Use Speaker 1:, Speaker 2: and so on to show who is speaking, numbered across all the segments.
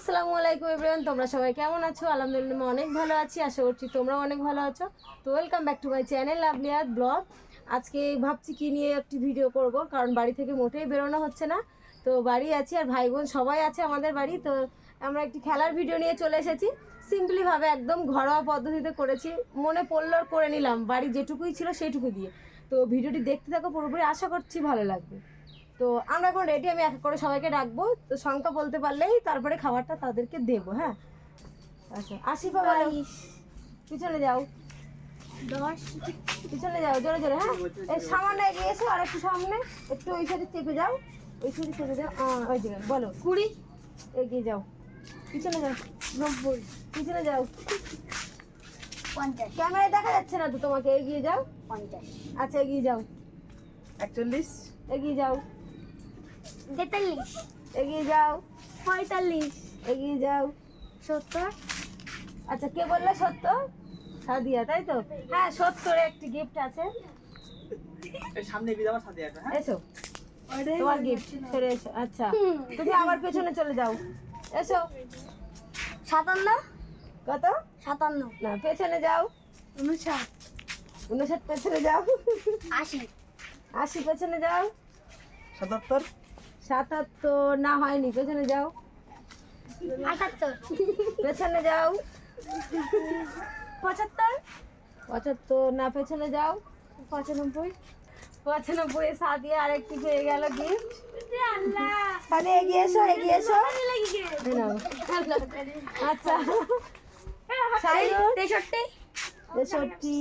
Speaker 1: আসসালামু আলাইকুম এভরিওয়ান, তোমরা সবাই কেমন আছো? আলহামদুলিল্লাহ আমি অনেক ভালো আছি, আশা করছি তোমরাও অনেক ভালো আছো। তো welcome back to my channel লাভলিয়াত ব্লগ। আজকে ভাবছি কি নিয়ে একটি ভিডিও করব, কারণ বাড়ি থেকে মোটেই বেরোনো হচ্ছে না। তো বাড়ি আছি আর ভাই বোন সবাই আছে আমাদের বাড়ি। তো আমরা একটি খেলার ভিডিও নিয়ে চলে এসেছি, সিম্পলিভাবে একদম ঘরোয়া পদ্ধতিতে করেছি, মনে পড়লো করে নিলাম, বাড়ি যেটুকুই ছিল সেইটুকু দিয়ে। তো ভিডিওটি দেখতে থাকো পুরোপুরি, আশা করছি ভালো লাগবে। তো আমরা এখন রেডি, আমি এক করে সবাইকে ডাকবো, তো সংখ্যা বলতে পারলেই তারপরে খাবারটা তাদেরকে দেবো। হ্যাঁ, আচ্ছা আসিফা বলো। পিছনে যাও,
Speaker 2: 10
Speaker 1: পিছনে যাও জোরে জোরে। হ্যাঁ, এই সামান্য এগিয়ে এসো, আর একটু সামনে, একটু ওই সাইডে চেপে যাও, ওই সাইডে চেপে যাও। ওই জায়গায় বলো
Speaker 2: 20
Speaker 1: এগিয়ে যাও, পিছনে যাও,
Speaker 2: 90
Speaker 1: পিছনে যাও,
Speaker 2: 50
Speaker 1: ক্যামেরায় দেখা যাচ্ছে না তো তোমাকে, এগিয়ে যাও।
Speaker 2: 50
Speaker 1: আচ্ছা এগিয়ে যাও,
Speaker 3: 41
Speaker 1: এগিয়ে যাও,
Speaker 2: 43
Speaker 1: এগিয়ে যাও,
Speaker 2: 45
Speaker 1: এগিয়ে যাও।
Speaker 2: 70
Speaker 1: আচ্ছা কে বললে? 70? সাদিয়া, তাই তো? হ্যাঁ, 70 একটি গিফট আছে।
Speaker 3: এই সামনে এগিয়ে যাওয়ার সাথে একটা। হ্যাঁ,
Speaker 1: এসো, তোমার গিফট সরে এসো। আচ্ছা তুমি আবার পেছনে চলে যাও, এসো।
Speaker 2: 57
Speaker 1: কত?
Speaker 2: 57
Speaker 1: না, পেছনে যাও।
Speaker 2: 59
Speaker 1: 59 পেছনে যাও।
Speaker 2: 80
Speaker 1: 80 পেছনে যাও।
Speaker 3: 77
Speaker 1: 77 না, হয়নি, পেছনে যাও।
Speaker 2: 78
Speaker 1: পেছনে যাও।
Speaker 2: 75
Speaker 1: 75 না, পেছনে যাও।
Speaker 2: 95
Speaker 1: 95 সাদিয়া আরেকটি পেয়ে গেল গিফট।
Speaker 2: আল্লাহ
Speaker 1: তাহলে এগিয়ে এসো, এগিয়ে এসো।
Speaker 2: লাগি
Speaker 1: এই নাও। আচ্ছা সাইয়ুর
Speaker 2: 63
Speaker 1: 63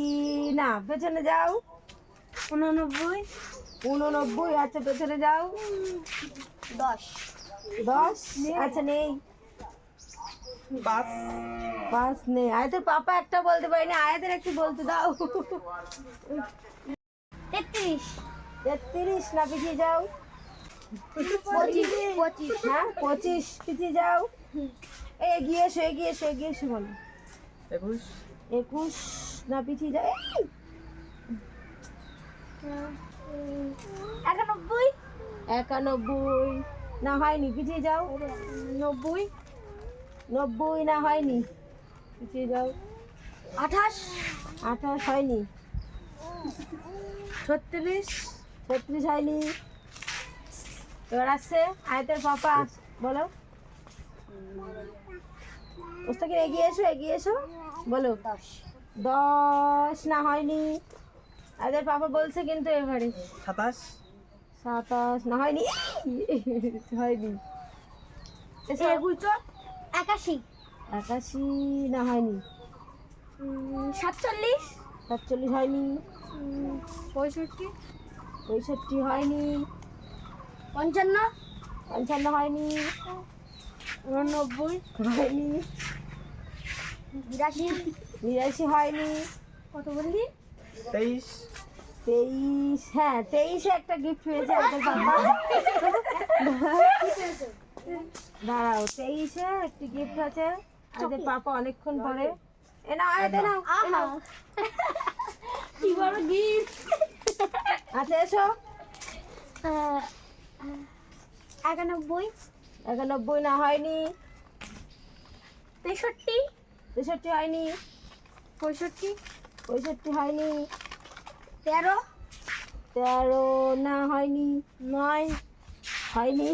Speaker 1: না, পেছনে যাও।
Speaker 2: 89
Speaker 1: 89 আচ্ছা, পেছনে যাও।
Speaker 2: 10
Speaker 1: 10 আচ্ছা নেই,
Speaker 3: 5
Speaker 1: 5 নেই। আয়াতের পাপা একটা বলতে পারিনি, আয়াতের একটু বলতে দাও।
Speaker 2: 33
Speaker 1: 33 না, পিছিয়ে যাও।
Speaker 2: 25
Speaker 1: হ্যাঁ 25 পিছিয়ে যাও। এই এগিয়ে এসো, এগিয়ে এসো, এগিয়ে এসো বলো।
Speaker 3: 21
Speaker 1: 21 না, পিছিয়ে যাও। এই,
Speaker 2: 91
Speaker 1: 91 না, হয়নি, পিছিয়ে যাও।
Speaker 2: 90
Speaker 1: 90 না, হয়নি, পিছিয়ে যাও।
Speaker 2: 28
Speaker 1: 28 হয়নি।
Speaker 2: 36
Speaker 1: 36 হয়নি। এবার আসছে আয়াতের পাপা, বলো। ওস্তাকে এগিয়ে এসো, এগিয়ে এসো বলো। 10 না, হয়নি। আয়াতের পাপা বলছে কিন্তু এবারে।
Speaker 3: 27
Speaker 1: 27 না, হয়নি, হয়নি। এসো।
Speaker 2: 81
Speaker 1: 81 না, হয়নি।
Speaker 2: 47
Speaker 1: 47 হয়নি।
Speaker 2: 65
Speaker 1: 65 হয়নি।
Speaker 2: 55
Speaker 1: 55 হয়নি।
Speaker 2: 89
Speaker 1: হয়নি।
Speaker 2: 82
Speaker 1: 82 হয়নি।
Speaker 2: কত বললি?
Speaker 3: 23
Speaker 1: 23 হ্যাঁ, 23 একটা গিফট পেয়েছে আয়াতের পাপা। দাঁড়াও, 23 একটি গিফট আছে আয়াতের পাপা অনেকক্ষণ পরে। এ নাও আয়াতে, নাও, এ নাও।
Speaker 2: কি বড় গিফট!
Speaker 1: আচ্ছা এসো।
Speaker 2: 91
Speaker 1: 91 না, হয়নি।
Speaker 2: 63
Speaker 1: 63 হয়নি।
Speaker 2: 65
Speaker 1: 65 হয়নি।
Speaker 2: 13
Speaker 1: 13 না, হয়নি।
Speaker 2: 9
Speaker 1: হয়নি।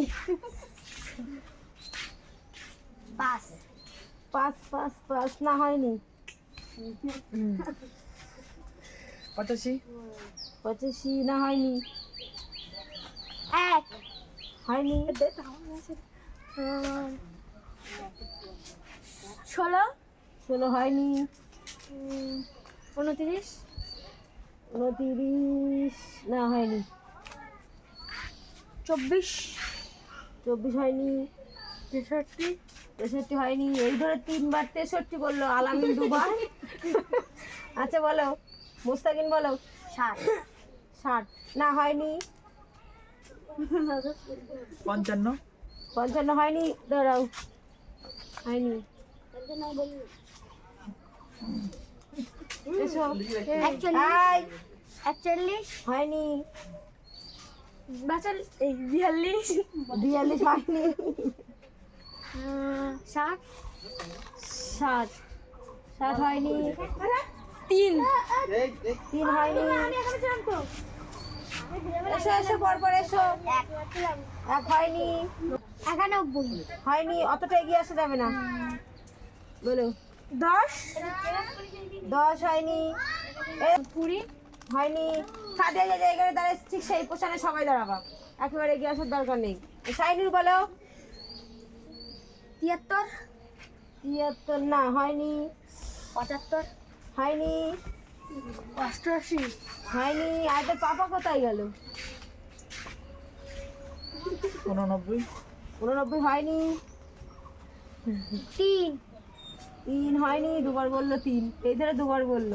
Speaker 2: 5
Speaker 1: 5 5 5 না, হয়নি।
Speaker 3: 85
Speaker 1: 85 না, হয়নি।
Speaker 2: 1
Speaker 1: হয়নি।
Speaker 2: 16
Speaker 1: 16 হয়নি।
Speaker 2: 29
Speaker 1: 29 না, হয়নি।
Speaker 2: 24
Speaker 1: 24 হয়নি।
Speaker 2: 63
Speaker 1: 63 হয়নি। এই ধরে 3 বার 63 বললো, আলামিন 2 বার। আচ্ছা বলো, মুস্তাকিন বলো।
Speaker 2: 60
Speaker 1: 60 না, হয়নি।
Speaker 3: 55
Speaker 1: 55 হয়নি। দাঁড়াও, হয়নি। এসো।
Speaker 2: 41 41
Speaker 1: হয়নি।
Speaker 2: বাচাল এই 42
Speaker 1: 42 হয়নি।
Speaker 2: ষাট,
Speaker 1: 60 60 হয়নি। 3 হয়নি। এসো এসো পরপর এসো। 1 হয়নি।
Speaker 2: 91,
Speaker 1: হয়নি, অতটা এগিয়ে আসা যাবে না। বলো।
Speaker 2: 10,
Speaker 1: 10 হয়নি।
Speaker 2: 20,
Speaker 1: হয়নি। সাথে যে জায়গায় দাঁড়ায় ঠিক সেই পোশানে সবাই দাঁড়াবা, একেবারে এগিয়ে আসার দরকার নেই। শাইনুর বলো।
Speaker 2: 73,
Speaker 1: 73 না, হয়নি।
Speaker 2: 75,
Speaker 1: হয়নি।
Speaker 2: 88,
Speaker 1: হয়নি। আর তোর পাপা কোথায় গেল?
Speaker 3: 89,
Speaker 1: 89 হয়নি।
Speaker 2: 3,
Speaker 1: 3 হয়নি, দুবার বললো 3, এই ধরে দুবার বললো।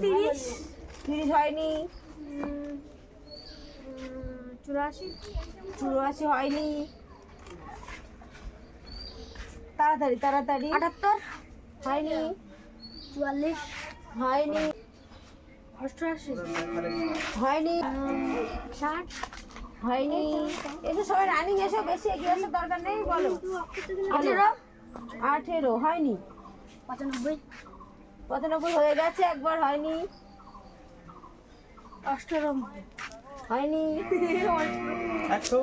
Speaker 1: 30 হয়নি।
Speaker 2: 84,
Speaker 1: 84 হয়নি। তাড়াতাড়ি তাড়াতাড়ি।
Speaker 2: 78,
Speaker 1: হয়নি।
Speaker 2: 44,
Speaker 1: হয়নি।
Speaker 2: 88,
Speaker 1: হয়নি।
Speaker 2: 60,
Speaker 1: হয়নি। এসো সবাই রানিং এসো, বেশি এগিয়ে আসার দরকার নেই। বলো।
Speaker 2: 18,
Speaker 1: 18 হয়নি।
Speaker 2: 95,
Speaker 1: 95 হয়ে গেছে, একবার হয়নি।
Speaker 2: 98,
Speaker 1: হয়নি।
Speaker 3: 100,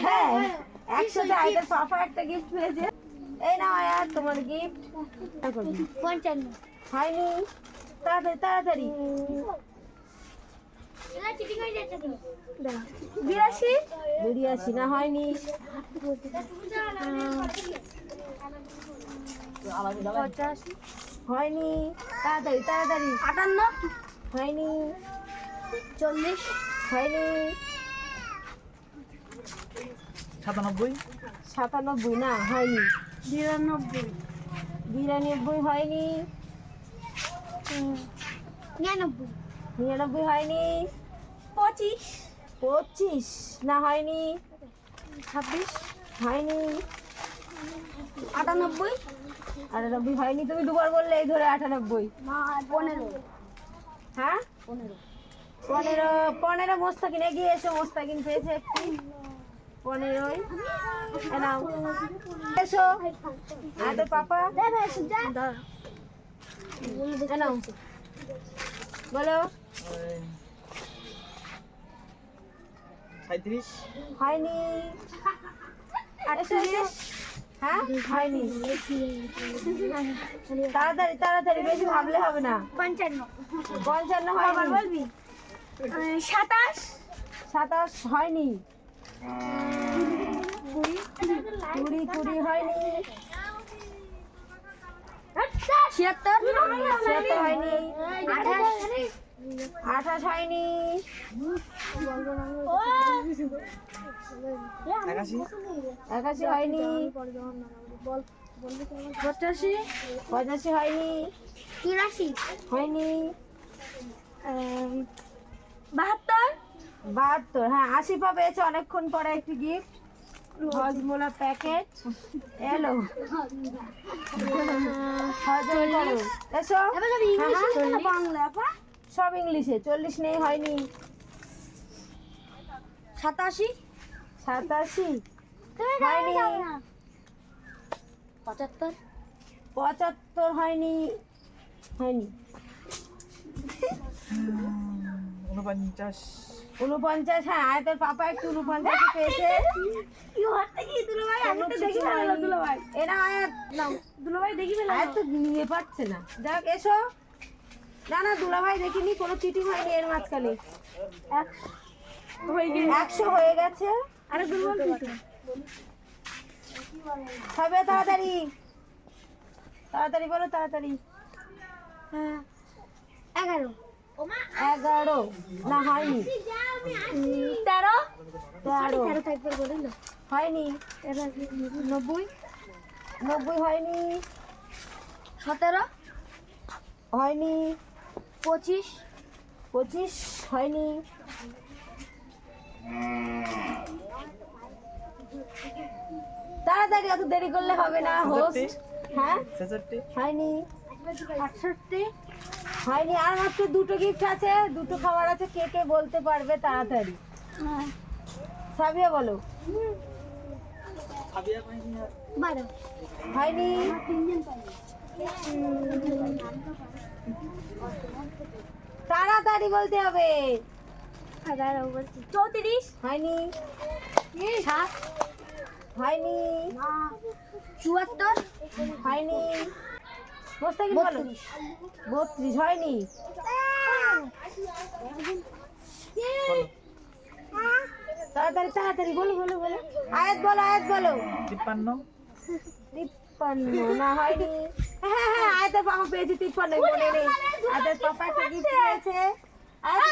Speaker 1: হ্যাঁ, 100 আইদের পাপা একটা গিফট পেয়েছে। এই নাও আর তোমার গিফট।
Speaker 2: 55,
Speaker 1: হয়নি। তাড়াতাড়ি তাড়াতাড়ি।
Speaker 2: 82,
Speaker 1: 82 না, হয়নি।
Speaker 2: 85,
Speaker 1: হয়নি। তাড়াতাড়ি তাড়াতাড়ি।
Speaker 2: 58,
Speaker 1: হয়নি।
Speaker 2: 40,
Speaker 1: হয়নি।
Speaker 3: 97,
Speaker 1: 97 না, হয়নি।
Speaker 2: 92,
Speaker 1: 92 হয়নি।
Speaker 2: 99,
Speaker 1: 99 হয়নি।
Speaker 2: 25,
Speaker 1: 25 না, হয়নি।
Speaker 2: 26,
Speaker 1: হয়নি।
Speaker 2: 98,
Speaker 1: 98 হয়নি, তুমি দুবার বললে, এই ধরে 98।
Speaker 2: 15,
Speaker 1: হ্যাঁ, 15 মোস্তাকিন এগিয়ে এসো, মোস্তাকিন পেয়েছে একটি। 15 নাও এসো। আর তোর পাপা নাও বলো।
Speaker 3: 37,
Speaker 1: হয়নি। এসো, এসো। হ্যাঁ, হয়নি। তাড়াতাড়ি তাড়াতাড়ি, বেশি ভাবলে হবে না।
Speaker 2: 55,
Speaker 1: 55 হয়নি।
Speaker 2: বলবি 27,
Speaker 1: 27 হয়নি।
Speaker 2: 20,
Speaker 1: 20 হয়নি।
Speaker 2: 76,
Speaker 1: 76 হয়নি।
Speaker 2: 28,
Speaker 1: 28 হয়নি।
Speaker 3: 81,
Speaker 1: 81 হয়নি।
Speaker 2: 85,
Speaker 1: 85 হয়নি।
Speaker 2: 83,
Speaker 1: হয়নি।
Speaker 2: 72,
Speaker 1: 72 হ্যাঁ, 80 পা পেয়েছে অনেকক্ষণ পরে একটি গিফট, হজমোলা প্যাকেট এলো। হজম করো। এসো। হ্যাঁ, হ্যাঁ,
Speaker 2: বাংলা
Speaker 1: সব ইংলিশে। 40 নেই, হয়নি।
Speaker 2: 87,
Speaker 1: 87 হয়নি।
Speaker 2: 75,
Speaker 1: 75 হয়নি। হয়নি।
Speaker 3: 49,
Speaker 1: 49 হ্যাঁ, আয়তের পাপা একটু 49 পেয়েছে। এরা আয়াত নাও। আয়াত তো নিয়ে পারছে না। যাক এসো। না না, দুলাভাই দেখিনি, কোনো চিঠি হয়নি এর মাঝখানে। 100 হয়ে গেছে। হবে তাড়াতাড়ি তাড়াতাড়ি বলো, তাড়াতাড়ি।
Speaker 2: 11,
Speaker 1: 11 না, হয়নি।
Speaker 2: 13,
Speaker 1: 13 হয়নি।
Speaker 2: 90,
Speaker 1: 90 হয়নি।
Speaker 2: 17,
Speaker 1: হয়নি।
Speaker 2: 25,
Speaker 1: 25 হয়নি। তাড়াতাড়ি, অত দেরি করলে হবে না। হোস্ট। হ্যাঁ,
Speaker 3: 66,
Speaker 1: হয়নি।
Speaker 2: 68,
Speaker 1: হয়নি। আর মাত্র 2টো গিফট আছে, 2টো খাবার আছে। কে কে বলতে পারবে তাড়াতাড়ি? সাবিয়া বলো।
Speaker 3: ছাবিয়া পাইনি আর
Speaker 2: 12
Speaker 1: হয়নি। তাড়াতাড়ি বলতে হবে।
Speaker 2: 34
Speaker 1: হয়নি।
Speaker 2: 7
Speaker 1: হয়নি।
Speaker 2: 74
Speaker 1: হয়নি। মোস্তাকিম বলো। 32 হয়নি। তাড়াতাড়ি তাড়াতাড়ি বলো বলো বলো। আয়াত বলো আয়াত বলো।
Speaker 3: 53
Speaker 1: 53 না হয়নি। হ্যাঁ হ্যাঁ আয়াতের পাপা পেয়েছে 53 মনে নেই। আয়াতের পাপা একটা গিফট পেয়েছে। আয়াত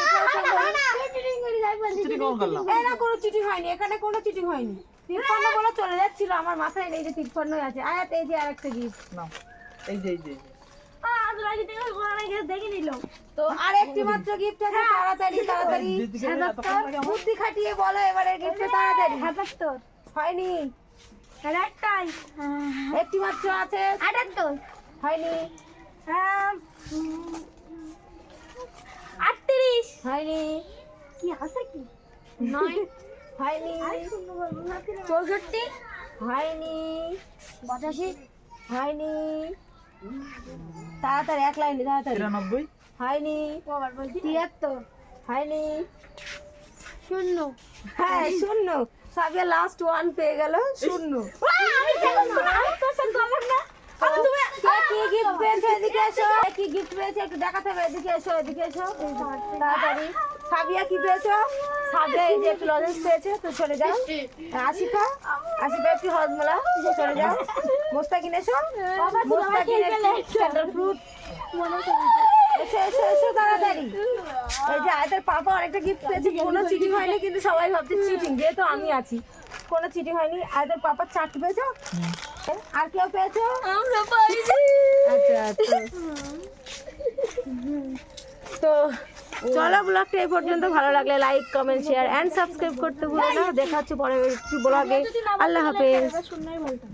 Speaker 3: চিঠি কখন করলাম?
Speaker 1: না কোনো চিঠি হয়নি, এখানে কোনো চিঠি হয়নি। 53 বলে চলে যাচ্ছিল, আমার মাথায় নেই যে 53 আছে। আয়াত এই যে আরেকটা গিফট।
Speaker 3: নাও এই যে
Speaker 2: দেখে নিল।
Speaker 1: তো আর একটি মাত্র গিফট আছে, তাড়াতাড়ি তাড়াতাড়ি
Speaker 3: দিদিকে এতক্ষণ লাগে আমার?
Speaker 1: বুদ্ধি খাটিয়ে বলো এবারে গিফটটা তাড়াতাড়ি।
Speaker 2: 77
Speaker 1: হয়নি।
Speaker 2: একটাই
Speaker 1: একটি মাত্র আছে।
Speaker 2: 78
Speaker 1: হয়নি।
Speaker 2: 38
Speaker 1: হয়নি।
Speaker 2: কি আছে কি
Speaker 1: 9 হয়নি।
Speaker 2: 64
Speaker 1: হয়নি।
Speaker 2: 85
Speaker 1: হয়নি। তাড়াতাড়ি এক লাইনে তাড়াতাড়ি।
Speaker 3: 93
Speaker 1: হয়নি।
Speaker 2: 73
Speaker 1: হয়নি।
Speaker 2: 0
Speaker 1: হ্যাঁ শূন্য। সাবিয়া লাস্ট ওয়ান পেয়ে গেল, শূন্য। কে কি গিফট পেয়েছে এদিকে এসো। কে কি গিফট পেয়েছে একটু দেখাতে হবে, এদিকে এসো এদিকে এসো তাড়াতাড়ি। সাবিয়া কি পেয়েছো? সাবিয়া এই যে একটু লজেন্স পেয়েছে, তো চলে যাও। আশিফা আশিফা একটু হজমলা, চলে যাও। মোস্তাকিন এসো। Mostakin centre fruit. এসো এসো এসো তাড়াতাড়ি। এই যে আয়তের পাপা অনেকটা গিফট পেয়েছে, কোনো চিঠি হয়নি কিন্তু সবাই ভাবছে চিটিং, যেহেতু আমি আছি কোনো চিঠি হয়নি। আয়তের পাপার চারটি পেয়েছো, আর কেউ পেয়েছো?
Speaker 2: আমরা পাইছি।
Speaker 1: আচ্ছা আচ্ছা। তো চলো ব্লগটা এই পর্যন্ত, ভালো লাগলে like comment share and subscribe করতে ভুলো না। দেখা হচ্ছে পরে একটু ব্লগে। আল্লাহ হাফেজ।
Speaker 2: শুননাই বলতাম।